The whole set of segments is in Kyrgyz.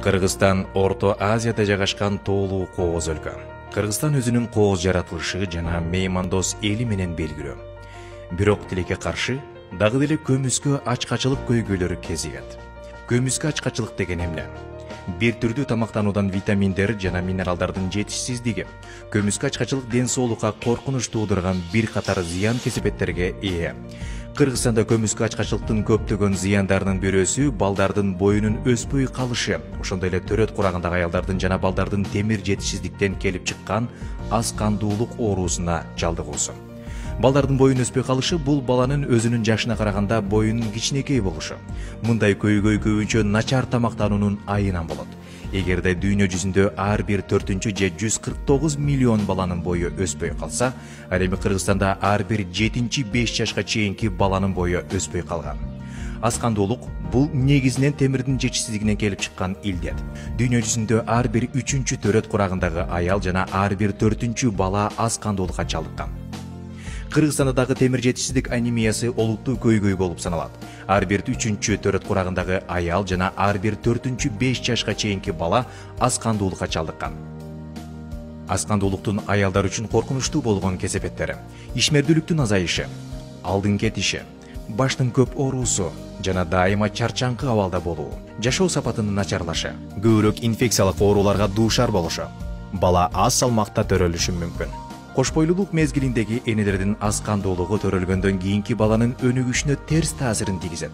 Кыргызстан Орто Азияда жайгашкан тоолуу кооз өлкө. Кыргызстан өзүнүн кооз жаратылышы жана меймандос эли менен белгилүү. Бирок тилекке каршы дагы деле көмүскө ачкачылык көйгөйлөрү кезигет. Көмүскө ачкачылык деген эмне? Бир түрдүү тамактануудан витаминдер жана минералдардын жетишсиздиги көмүскө ачкачылык ден соолукка коркунуч туудурган бир катар зыян кесепеттерге ээ. Кыргызстанда көмүскө ачкачылыктын көптөгөн зыяндарынын бирөөсү балдардын боюнун өспөй калышы, ошондой эле төрөт курагындагы аялдардын жана балдардын темир жетишсиздиктен келип чыккан аз кандуулук оорусуна жалдыгуусу. Балдардын боюн өспөй калышы бул баланын өзүнүн жашына караганда боюнун кичинекей болушу. Мындай көйгөй көбүнчө начар тамактануунун айынан болот. Эгерде дүйнө жүзүндө ар бир 4-же 149 миллион баланын бою өспөй калса, ал эми Кыргызстанда ар бир 7-5 жашка чейинки баланын бою өспөй калган. Аз кандуулук бул негизинен темирдин жетишсиздигинен келип чыккан илдет. Дүйнө жүзүндө ар бир 3-чү төрөт курагындагы аял жана ар бир 4-чү бала аз кандуулукка чалдыккан. Кыргызстанда дагы темир жетишсиздик анемиясы олуттуу көйгөй болуп саналат. Ар бир 3-чү төрөт курагындагы аял жана ар бир 4-чү 5 жашка чейинки бала аз кандуулукка чалдыккан. Аз кандуулуктун аялдар үчүн коркунучтуу болгон кесепеттери: ишмердүүлүктүн азайышы, алдын кетиши, баштын көп оорусу жана дайыма чарчаңкы абалда болуу, жашоо сапатынын начарлашы, көбүрөөк инфекциялык ооруларга дуушар болушу, бала аз салмакта төрөлүшү мүмкүн. Кош бойлуулук мезгилиндеги энелердин аз кандуулугу төрөлгөндөн кийинки баланын өнүгүшүнө терс таасирин тийгизет.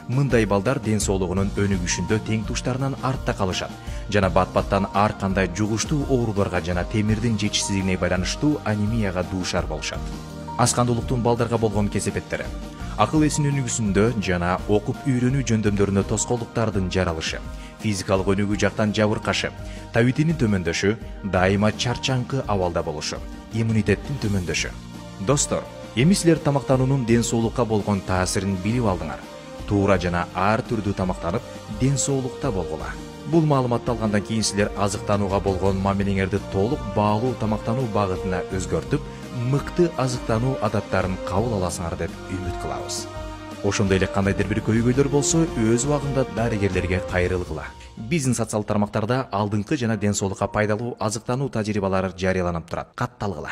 Мындай балдар ден соолугунун өнүгүшүндө тең туштарынан артта калышат жана бат-баттан ар кандай жугуштуу ооруларга жана темирдин жетишсиздигине байланыштуу анемияга дуушар болушат. Аз кандуулуктун балдарга болгон кесепеттери: акыл эсин өнүгүүсүндө жана окуп үйрөнүү жөндөмдөрүндө тоскоолдуктардын жаралышы, физикалык өнүгүү жактан жабыркашы, табитинин төмөндөшү, дайыма чарчаңкы абалда болушу, иммунитеттин төмөндөшү. Достор, эми силер тамактануунун ден соолукка болгон таасирин билип алдыңар. Туура жана ар түрдүү тамактанып, ден соолукта болгула. Бул маалыматты алгандан кийин силер азыктанууга болгон мамилеңерди толук баалуу тамактануу багытына өзгөртүп, мыкты азыктануу адаттарын кабыл аласыңар деп үмүт кылабыз. Ошондой эле кандайдыр бир көйгөйлөр болсо, өз убагында дарыгерлерге кайрылгыла. Биздин социалдык тармактарда алдыңкы жана ден соолукка пайдалуу азыктануу тажрыйбалары жарыяланып турат. Катталгыла.